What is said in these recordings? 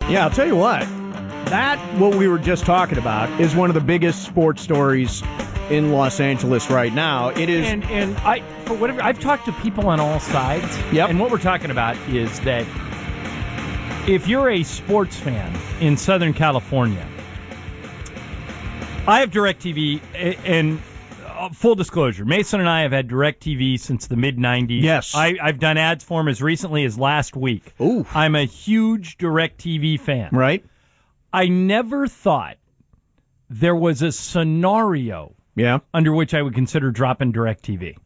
Yeah, I'll tell you what. What we were just talking about, is one of the biggest sports stories in Los Angeles right now. It is, and I've talked to people on all sides. Yep. And what we're talking about is that if you're a sports fan in Southern California, I have DirecTV, and full disclosure, Mason and I have had DirecTV since the mid-'90s. Yes. I've done ads for him as recently as last week. Ooh. I'm a huge DirecTV fan. Right. I never thought there was a scenario under which I would consider dropping DirecTV.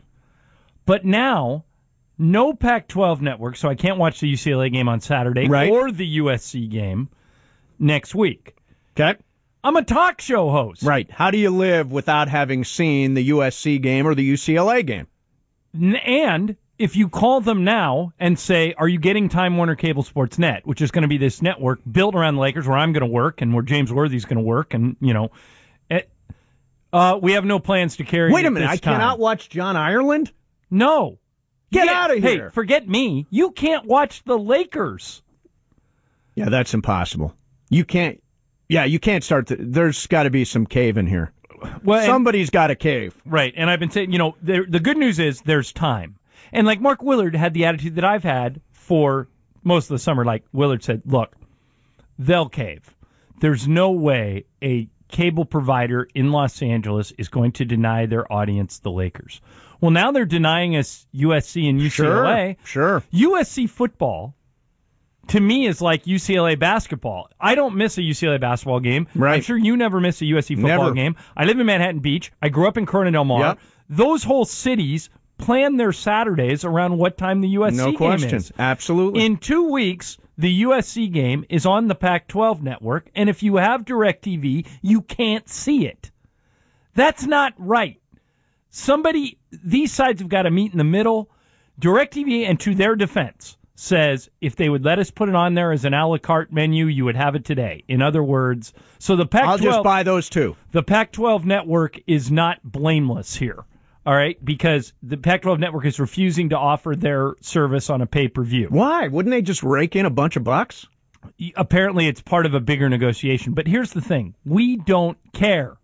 But now, no Pac-12 network, so I can't watch the UCLA game on Saturday or the USC game next week. Okay. I'm a talk show host. Right. How do you live without having seen the USC game or the UCLA game? And if you call them now and say, are you getting Time Warner Cable SportsNet, which is going to be this network built around the Lakers where I'm going to work and where James Worthy's going to work, and, we have no plans to carry Wait a minute. I time. cannot watch John Ireland? No. Get out of here. Hey, forget me. You can't watch the Lakers. Yeah, that's impossible. You can't. Yeah, you can't start. There's got to be some cave in here. Well, somebody's got a cave. Right, and I've been saying, the good news is there's time. And like Mark Willard had the attitude that I've had for most of the summer. Like Willard said, look, they'll cave. There's no way a cable provider in Los Angeles is going to deny their audience the Lakers. Well, now they're denying us USC and UCLA. Sure. USC football, to me, is like UCLA basketball. I don't miss a UCLA basketball game. Right. I'm sure you never miss a USC football game. I live in Manhattan Beach. I grew up in Corona Del Mar. Yep. Those whole cities plan their Saturdays around what time the USC no game question. is. Absolutely. In 2 weeks, the USC game is on the Pac-12 network, and if you have DirecTV, you can't see it. That's not right. These sides have got to meet in the middle. DirecTV, and to their defense, says if they would let us put it on there as an a la carte menu, you would have it today. In other words, so the Pac-12... I'll just buy those two. The Pac-12 network is not blameless here. All right, because the Pac-12 network is refusing to offer their service on a pay-per-view. Why? Wouldn't they just rake in a bunch of bucks? Apparently, it's part of a bigger negotiation. But here's the thing. We don't care.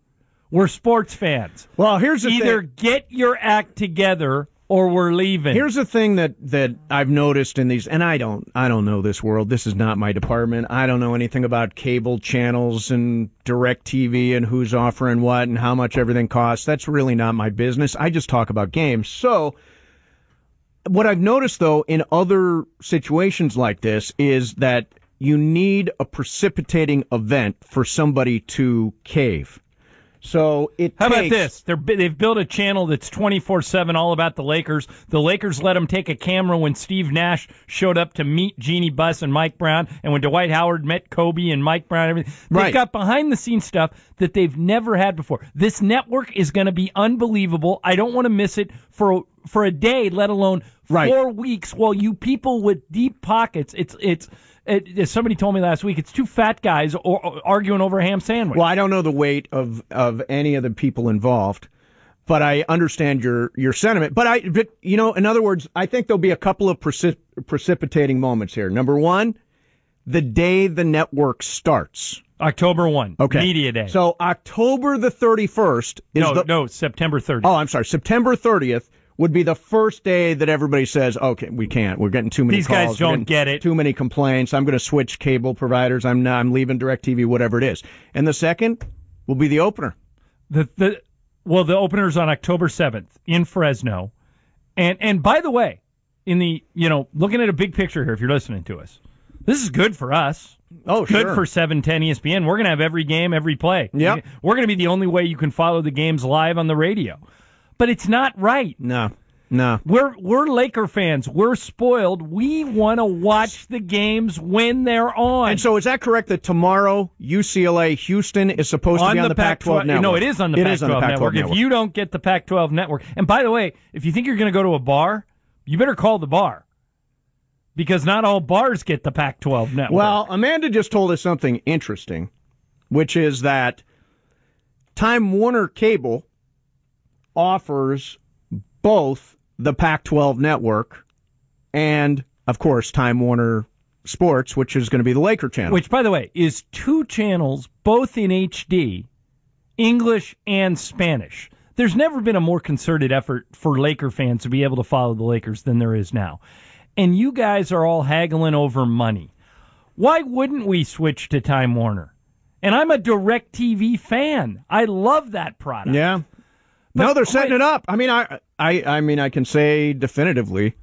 We're sports fans. Well, here's the thing. Either get your act together or we're leaving. Here's the thing that I've noticed in these, and I don't know this world. This is not my department. I don't know anything about cable channels and DirecTV and who's offering what and how much everything costs. That's really not my business. I just talk about games. So what I've noticed, though, in other situations like this is that you need a precipitating event for somebody to cave. So How about this? They've built a channel that's 24/7 all about the Lakers. The Lakers let them take a camera when Steve Nash showed up to meet Jeannie Buss and Mike Brown, and when Dwight Howard met Kobe and Mike Brown. And everything. They've got behind-the-scenes stuff that they've never had before. This network is going to be unbelievable. I don't want to miss it for a day, let alone 4 weeks. While you people with deep pockets, as somebody told me last week, it's two fat guys arguing over a ham sandwich. Well, I don't know the weight of any of the people involved, but I understand your sentiment. But in other words, I think there'll be a couple of precipitating moments here. Number one, the day the network starts. October 1, Media Day. So October the 31st is September 30th. Oh, I'm sorry, September 30th. Would be the first day that everybody says, okay, we can't. We're getting too many calls. These guys don't get it. Too many complaints. I'm going to switch cable providers. I'm leaving DirecTV, whatever it is. And the second will be the opener. The opener's on October 7th in Fresno. And by the way, looking at a big picture here, if you're listening to us, this is good for us. Oh, sure. Good for 710 ESPN. We're going to have every game, every play. Yep. We're going to be the only way you can follow the games live on the radio. But it's not right. No. We're Laker fans. We're spoiled. We want to watch the games when they're on. And so is that correct that tomorrow UCLA Houston is supposed to be on the Pac-12 network? No, it is on the Pac-12 network. If you don't get the Pac-12 network. And by the way, if you think you're going to go to a bar, you better call the bar. Because not all bars get the Pac-12 network. Well, Amanda just told us something interesting, which is that Time Warner Cable offers both the Pac-12 network and, of course, Time Warner Sports, which is going to be the Laker channel. Which, by the way, is 2 channels, both in HD, English and Spanish. There's never been a more concerted effort for Laker fans to be able to follow the Lakers than there is now. And you guys are all haggling over money. Why wouldn't we switch to Time Warner? And I'm a DirecTV fan. I love that product. Yeah. No, they're setting it up. I mean, I can say definitively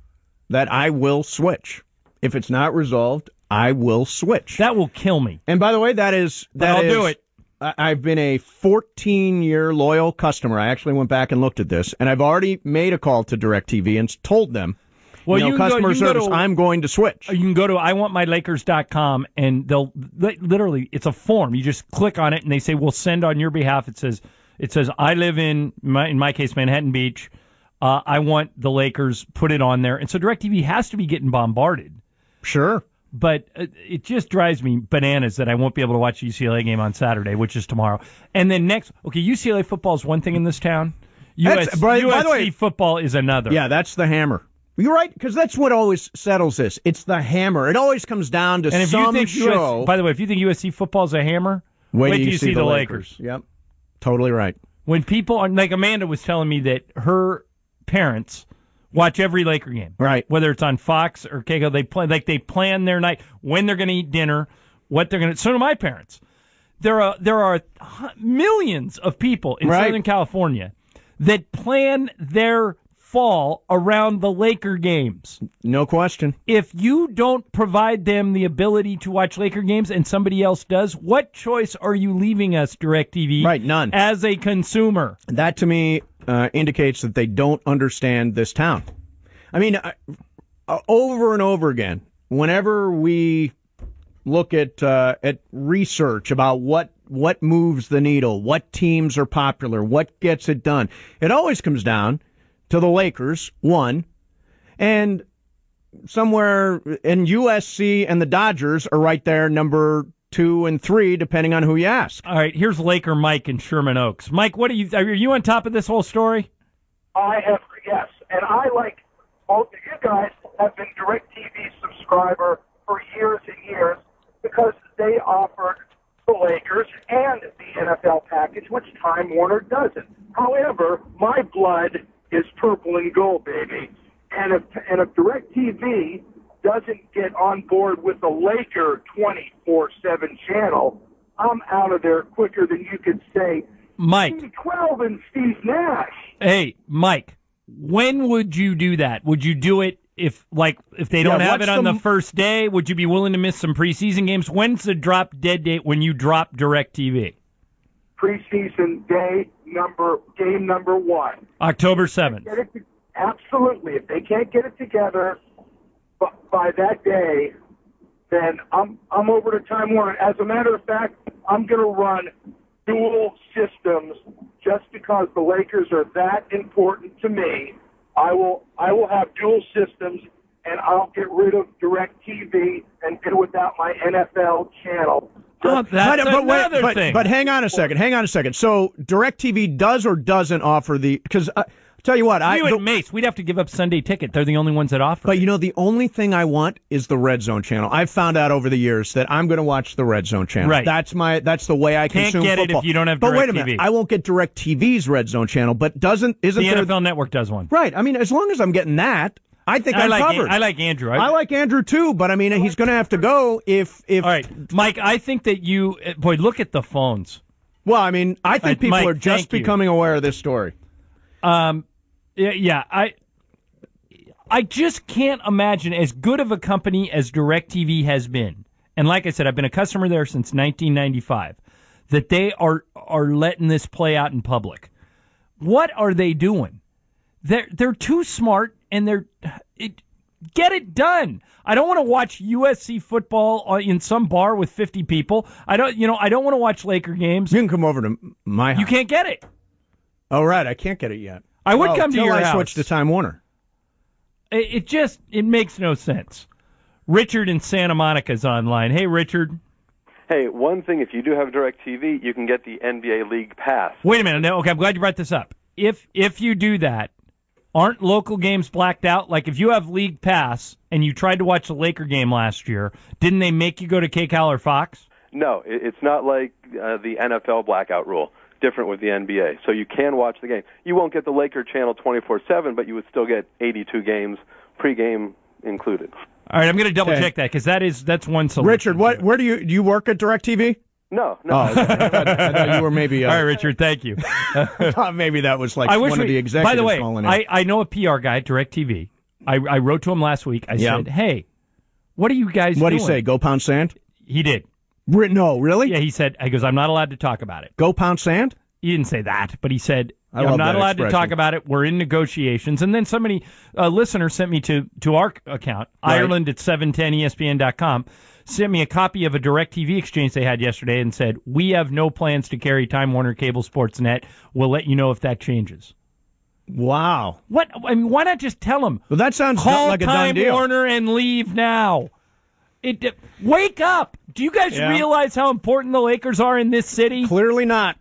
that I will switch. If it's not resolved, I will switch. That will kill me. And by the way, I'll do it. I've been a 14-year loyal customer. I actually went back and looked at this, and I've already made a call to DirecTV and told them, customer service, I'm going to switch. You can go to iwantmylakers.com, and they'll literally, it's a form. You just click on it, and they say, we'll send on your behalf. It says, I live in my case, Manhattan Beach. I want the Lakers, put it on there. And so DirecTV has to be getting bombarded. Sure. But it just drives me bananas that I won't be able to watch the UCLA game on Saturday, which is tomorrow. And then UCLA football is one thing in this town. USC football is another. Yeah, that's the hammer. You're right, because that's what always settles this. It's the hammer. It always comes down to some show. By the way, if you think USC football is a hammer, wait till you see the Lakers. Yep, totally right. When people are, like Amanda was telling me that her parents watch every Laker game. Right. Whether it's on Fox or Keiko, they plan their night, when they're going to eat dinner, what they're going to. So do my parents. There are millions of people in Southern California that plan their fall around the Laker games. No question. If you don't provide them the ability to watch Laker games and somebody else does, what choice are you leaving us, DirecTV? Right, none. As a consumer. That, to me, indicates that they don't understand this town. I mean, over and over again, whenever we look at research about what moves the needle, what teams are popular, what gets it done, it always comes down to the Lakers, one, and somewhere in USC and the Dodgers are right there, number 2 and 3, depending on who you ask. All right, here's Laker Mike in Sherman Oaks. Mike, are you on top of this whole story? I have, yes, and I, like both of you guys, have been DirecTV subscriber for years and years because they offered the Lakers and the NFL package, which Time Warner doesn't. However, my blood is purple and gold, baby. And if DirecTV doesn't get on board with the Laker 24/7 channel, I'm out of there quicker than you could say. Mike. C12 and Steve Nash. Hey, Mike, when would you do that? Would you do it if they don't have it on the first day? Would you be willing to miss some preseason games? When's the drop dead date when you drop DirecTV? Preseason game number 1. October 7th. Absolutely. If they can't get it together by that day, then I'm over to Time Warner. As a matter of fact, I'm going to run dual systems just because the Lakers are that important to me. I will have dual systems, and I'll get rid of DirecTV and get without my NFL channel. That's another thing. But hang on a second. So DirecTV does or doesn't offer because tell you what, Mace, we'd have to give up Sunday Ticket. They're the only ones that offer. But the only thing I want is the Red Zone channel. I've found out over the years that I'm going to watch the Red Zone channel. Right. That's the way I consume football. Can't get it if you don't have DirecTV. But wait a minute, I won't get DirecTV's Red Zone channel. But the NFL Network does one? Right. I mean, as long as I'm getting that, I think I'm covered. I like Andrew. I like Andrew too, but I mean, he's going to have to go if. All right, Mike. I think that look at the phones. Well, I mean, I think people Mike, are just becoming aware of this story. Yeah. I just can't imagine as good of a company as DirecTV has been, and like I said, I've been a customer there since 1995. That they are letting this play out in public. What are they doing? They're too smart, and get it done. I don't want to watch USC football in some bar with 50 people. I don't want to watch Laker games. You can come over to my house. You can't get it. Oh, right. I can't get it yet. I would come to your house. I switch to Time Warner. It makes no sense. Richard in Santa Monica's online. Hey, Richard. Hey, one thing, if you do have DirecTV, you can get the NBA League Pass. Wait a minute. Okay, I'm glad you brought this up. If you do that, Aren't local games blacked out? Like if you have League Pass and you tried to watch the Laker game last year, didn't they make you go to KCAL or Fox? No, it's not like the NFL blackout rule. Different with the NBA. So you can watch the game. You won't get the Laker channel 24/7, but you would still get 82 games, pregame included. All right, I'm going to double check that because that's one solution. Richard, where do you work at DirecTV? No. Oh, okay. I thought you were maybe. All right, Richard, thank you. I thought maybe that was like one of the executives. By the way, calling in. I know a PR guy at DirecTV. I wrote to him last week. I said, "Hey, what are you guys doing?" What did he say? Go pound sand? He did. No, really? Yeah, he said. He goes, "I'm not allowed to talk about it." Go pound sand? He didn't say that, but he said, I I'm love not that allowed to expression. talk about it. We're in negotiations. And then somebody, a listener, sent me to our account, Right. Ireland at 710ESPN.com, sent me a copy of a DirecTV exchange they had yesterday and said, we have no plans to carry Time Warner Cable SportsNet. We'll let you know if that changes. Wow. What? I mean, why not just tell them? Well, that sounds Call like a done Time deal. Warner and leave now. Wake up. Do you guys realize how important the Lakers are in this city? Clearly not.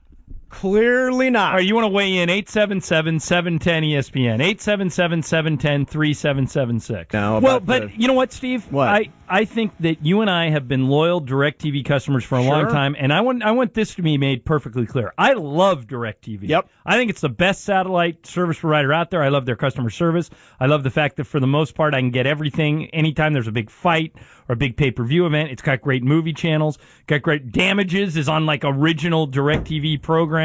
Clearly not. All right, you want to weigh in, 877-710-ESPN, 877-710-3776. Now, well, but you know what, Steve? What? I think that you and I have been loyal DirecTV customers for a long time, and I want this to be made perfectly clear. I love DirecTV. Yep. I think it's the best satellite service provider out there. I love their customer service. I love the fact that for the most part I can get everything anytime there's a big fight or a big pay-per-view event. It's got great movie channels, got great Damages is on like original DirecTV programming.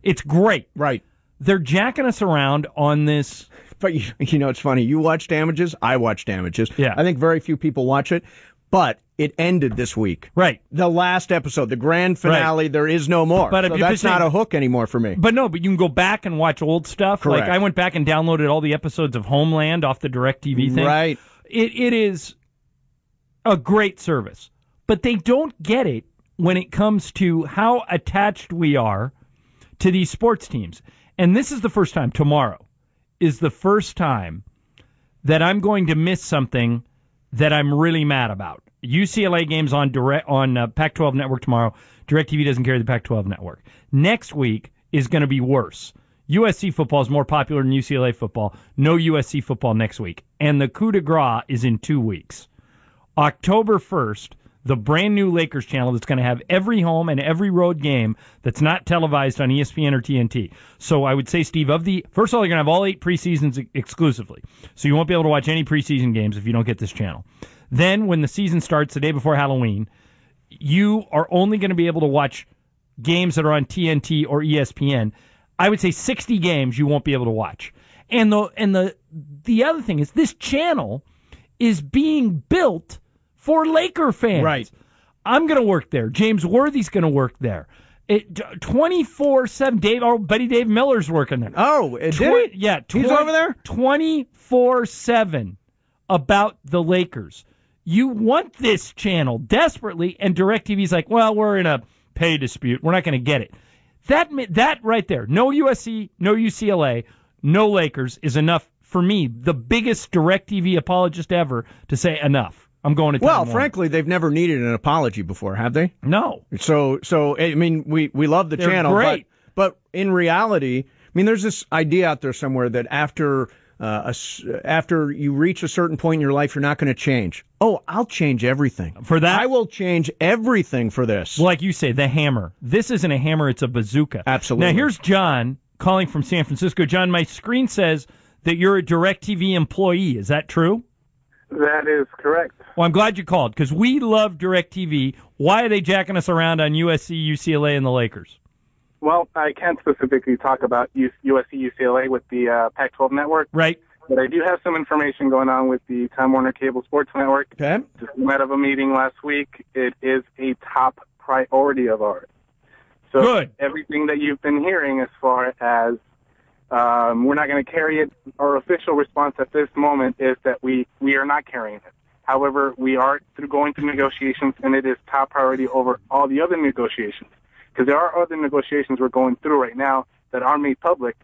It's great. Right. They're jacking us around on this. But, you know, it's funny. You watch Damages. I watch Damages. Yeah. I think very few people watch it. But it ended this week. Right. The last episode, the grand finale, there is no more. But so that's not a hook anymore for me. But you can go back and watch old stuff. Correct. Like I went back and downloaded all the episodes of Homeland off the DirecTV thing. Right. It is a great service. But they don't get it when it comes to how attached we are to these sports teams. And this is the first time, tomorrow is the first time that I'm going to miss something that I'm really mad about. UCLA games on Pac-12 Network tomorrow. DirecTV doesn't carry the Pac-12 Network. Next week is going to be worse. USC football is more popular than UCLA football. No USC football next week. And the coup de grace is in 2 weeks. October 1st, the brand new Lakers channel that's going to have every home and every road game that's not televised on ESPN or TNT. So I would say, Steve, first of all, you're going to have all 8 preseasons exclusively. So you won't be able to watch any preseason games if you don't get this channel. Then when the season starts the day before Halloween, you are only going to be able to watch games that are on TNT or ESPN. I would say 60 games you won't be able to watch. And the other thing is this channel is being built for Laker fans. Right. I'm going to work there. James Worthy's going to work there. 24/7. Our buddy Dave Miller's working there. Oh, did he? Yeah. He's over there? 24/7 about the Lakers. You want this channel desperately, and DirecTV's like, well, we're in a pay dispute. We're not going to get it. That right there, no USC, no UCLA, no Lakers is enough for me, the biggest DirecTV apologist ever, to say enough. I'm going to Time Warner. Frankly, they've never needed an apology before, have they? No. So I mean, we love the They're channel, great. but in reality, I mean, there's this idea out there somewhere that after you reach a certain point in your life, you're not going to change. Oh, I'll change everything. For that? I will change everything for this. Well, like you say, the hammer. This isn't a hammer, it's a bazooka. Absolutely. Now, here's John calling from San Francisco. John, my screen says that you're a DirecTV employee. Is that true? That is correct. Well, I'm glad you called, because we love DirecTV. Why are they jacking us around on USC, UCLA, and the Lakers? Well, I can't specifically talk about USC, UCLA with the Pac-12 network. Right. But I do have some information going on with the Time Warner Cable Sports Network. Okay. Just came out of a meeting last week. It is a top priority of ours. So Good. Everything that you've been hearing as far as we're not going to carry it, our official response at this moment is that we are not carrying it. However, we are going through negotiations, and it is top priority over all the other negotiations. Because there are other negotiations we're going through right now that are made public,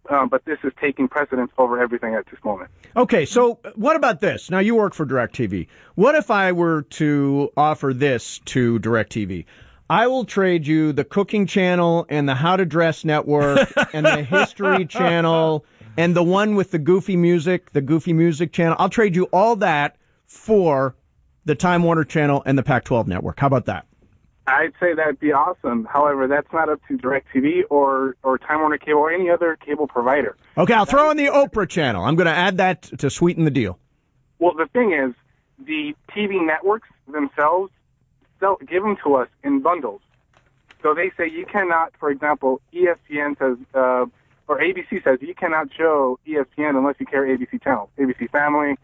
but this is taking precedence over everything at this moment. Okay, so what about this? Now, you work for DirecTV. What if I were to offer this to DirecTV? I will trade you the Cooking Channel and the How to Dress Network and the History Channel and the one with the goofy music channel. I'll trade you all that for the Time Warner channel and the Pac-12 network. How about that? I'd say that'd be awesome. However, that's not up to DirecTV or Time Warner Cable or any other cable provider. Okay, I'll throw in the Oprah channel. I'm going to add that to sweeten the deal. Well, the thing is, the TV networks themselves give them to us in bundles. So they say you cannot, for example, ESPN says, or ABC says you cannot show ESPN unless you carry ABC channels, ABC Family.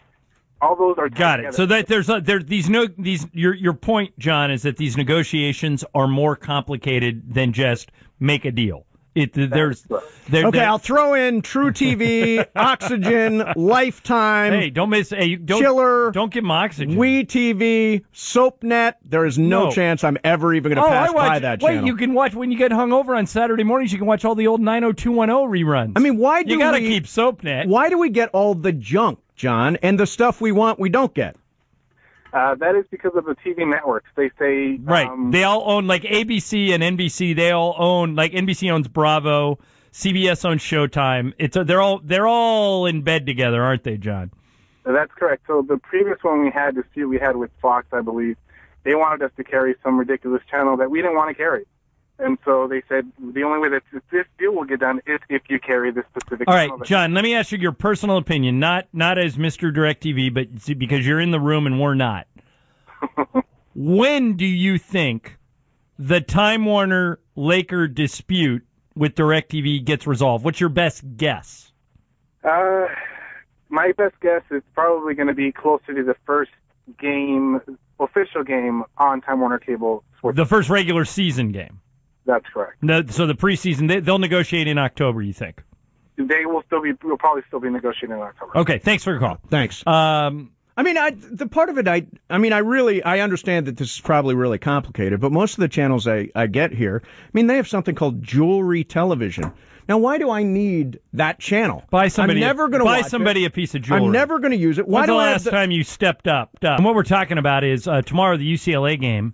All those are got it. together. So that your point, John, is that these negotiations are more complicated than just make a deal. I'll throw in True TV, Oxygen, Lifetime. Hey, don't miss. Hey, Chiller. Don't give them Oxygen. We TV, SoapNet. There is no chance I'm ever even going to pass by that channel. Wait, you can watch when you get hungover on Saturday mornings. You can watch all the old 90210 reruns. I mean, why do you got to keep SoapNet? Why do we get all the junk, John, and the stuff we want we don't get? That is because of the TV networks. They say right. They all own, like ABC and NBC. They all own, like NBC owns Bravo, CBS owns Showtime. They're all in bed together, aren't they, John? That's correct. So the previous one we had with Fox, I believe, they wanted us to carry some ridiculous channel that we didn't want to carry. And so they said the only way that this deal will get done is if you carry this specific All channel. right, John, let me ask you your personal opinion, not as Mr. DirecTV, but because you're in the room and we're not. When do you think the Time Warner Laker dispute with DirecTV gets resolved? What's your best guess? My best guess is probably going to be closer to the first official game on Time Warner Cable SportsNet. The first regular season game. That's correct. So the preseason, they'll negotiate in October, you think? We'll probably still be negotiating in October. Okay, thanks for your call. Thanks. I mean, the part of it, I understand that this is probably really complicated, but most of the channels I get here, I mean, they have something called jewelry television. Now, why do I need that channel? Buy somebody a piece of jewelry. I'm never going to use it. When's the last time you stepped up? And what we're talking about is tomorrow the UCLA game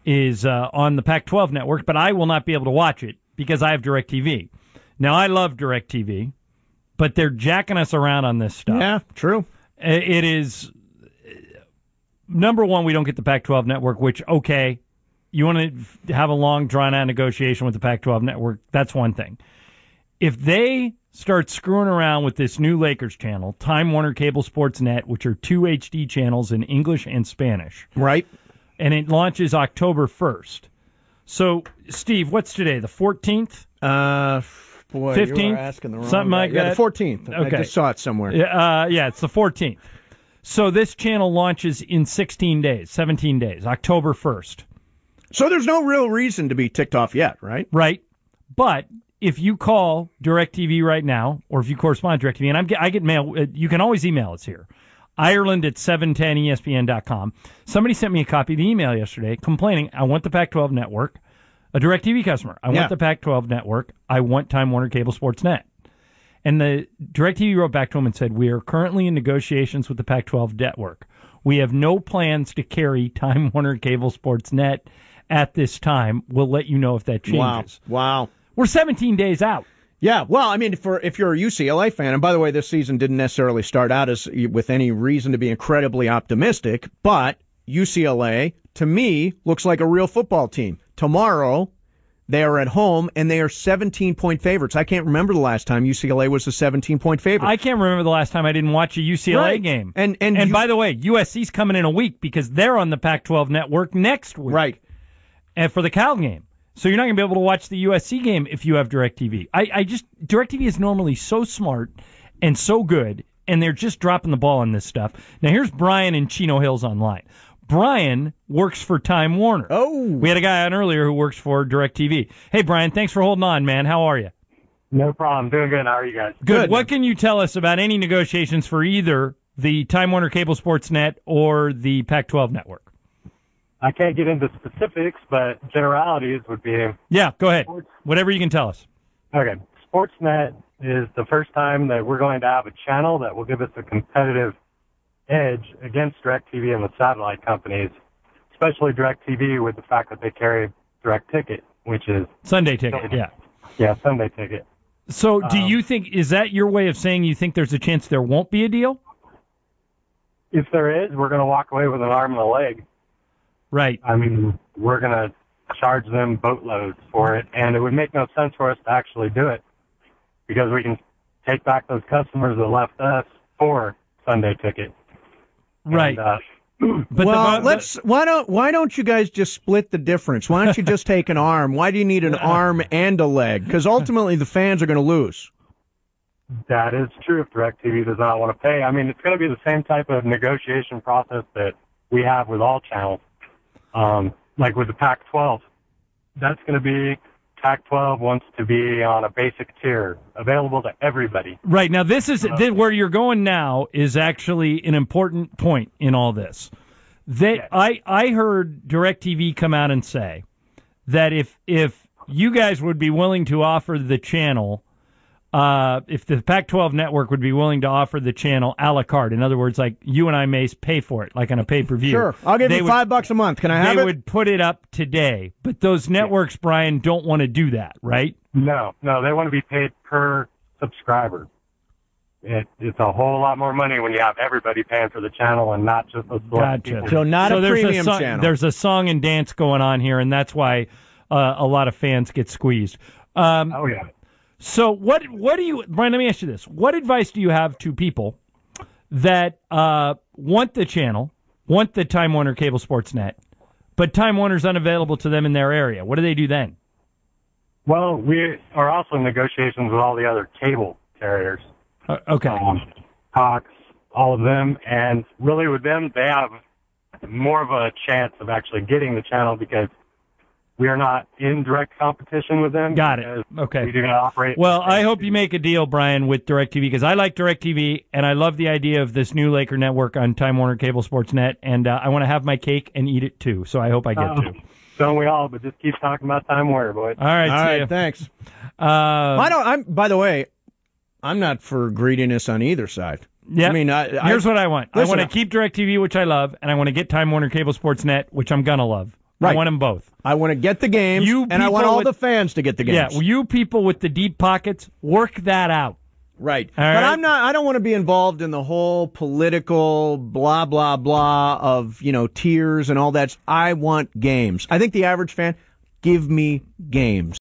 is on the Pac-12 network, but I will not be able to watch it because I have DirecTV. Now, I love DirecTV, but they're jacking us around on this stuff. Yeah, true. It is, number one, we don't get the Pac-12 network, which, okay, you want to have a long, drawn-out negotiation with the Pac-12 network, that's one thing. If they start screwing around with this new Lakers channel, Time Warner Cable SportsNet, which are 2 HD channels in English and Spanish. Right. And it launches October 1st. So, Steve, what's today, the 14th? Boy, 15th? you are asking the wrong Something guy. like that? The 14th. Okay. I just saw it somewhere. Yeah, it's the 14th. So this channel launches in 17 days, October 1st. So there's no real reason to be ticked off yet, right? Right. But if you call DirecTV right now, or if you correspond to DirecTV, and I get mail, you can always email us here. Ireland at 710ESPN.com. Somebody sent me a copy of the email yesterday complaining, I want the Pac-12 network, a DirecTV customer. I want the Pac-12 network. I want Time Warner Cable SportsNet. And the DirecTV wrote back to him and said, we are currently in negotiations with the Pac-12 network. We have no plans to carry Time Warner Cable SportsNet at this time. We'll let you know if that changes. Wow. We're 17 days out. Yeah, well, I mean, if you're a UCLA fan, and by the way, this season didn't necessarily start out with any reason to be incredibly optimistic, but UCLA, to me, looks like a real football team. Tomorrow, they are at home, and they are 17-point favorites. I can't remember the last time UCLA was a 17-point favorite. I can't remember the last time I didn't watch a UCLA game. And by the way, USC's coming in a week because they're on the Pac-12 network next week. Right. And for the Cal game. So you're not going to be able to watch the USC game if you have DirecTV. DirecTV is normally so smart and so good, and they're just dropping the ball on this stuff. Now, here's Brian in Chino Hills online. Brian works for Time Warner. Oh. We had a guy on earlier who works for DirecTV. Hey, Brian, thanks for holding on, man. How are you? No problem. Doing good. How are you guys? Good. What can you tell us about any negotiations for either the Time Warner Cable SportsNet or the Pac-12 network? I can't get into specifics, but generalities would be... Yeah, go ahead. Whatever you can tell us. Okay. SportsNet is the first time that we're going to have a channel that will give us a competitive edge against DirecTV and the satellite companies, especially DirecTV with the fact that they carry direct ticket, which is... Sunday ticket, yeah. Yeah, Sunday ticket. So do you think, is that your way of saying you think there's a chance there won't be a deal? If there is, we're going to walk away with an arm and a leg. Right. I mean, we're going to charge them boatloads for it, and it would make no sense for us to actually do it because we can take back those customers that left us for Sunday ticket. Right. And, why don't you guys just split the difference? Why don't you just take an arm? Why do you need an arm and a leg? Because ultimately the fans are going to lose. That is true if DirecTV does not want to pay. I mean, it's going to be the same type of negotiation process that we have with all channels. Like with the Pac-12, that's going to be Pac-12 wants to be on a basic tier, available to everybody. Right. Now, where you're going now is actually an important point in all this. Yes. I heard DirecTV come out and say that if you guys would be willing to offer the channel, if the Pac-12 network would be willing to offer the channel a la carte, in other words, like you and I may pay for it, like on a pay-per-view. Sure, I'll give you $5 a month. Can I have it? They would put it up today, but those networks, Brian, don't want to do that, right? No, they want to be paid per subscriber. It's a whole lot more money when you have everybody paying for the channel and not just the select people. So not a premium channel. There's a song and dance going on here, and that's why a lot of fans get squeezed. Oh yeah. So what do you, Brian, let me ask you this. What advice do you have to people that want the channel, want the Time Warner Cable SportsNet, but Time Warner's unavailable to them in their area? What do they do then? Well, we are also in negotiations with all the other cable carriers. Okay. Cox, all of them. And really with them, they have more of a chance of actually getting the channel because we are not in direct competition with them. Got it. Okay. We do not operate. Well, I hope you make a deal, Brian, with DirecTV because I like DirecTV and I love the idea of this new Laker network on Time Warner Cable SportsNet, and I want to have my cake and eat it too. So I hope I get to. Don't we all? But just keep talking about Time Warner, boys. All right. All right. You. Thanks. By the way, I'm not for greediness on either side. Yeah. I mean, here's what I want. Listen, I want to keep DirecTV, which I love, and I want to get Time Warner Cable SportsNet, which I'm gonna love. Right. I want them both. I want to get the games, and I want all the fans to get the games. Yeah, you people with the deep pockets, work that out. Right. All but right? I don't want to be involved in the whole political blah, blah, blah of, tiers and all that. I want games. I think the average fan, give me games.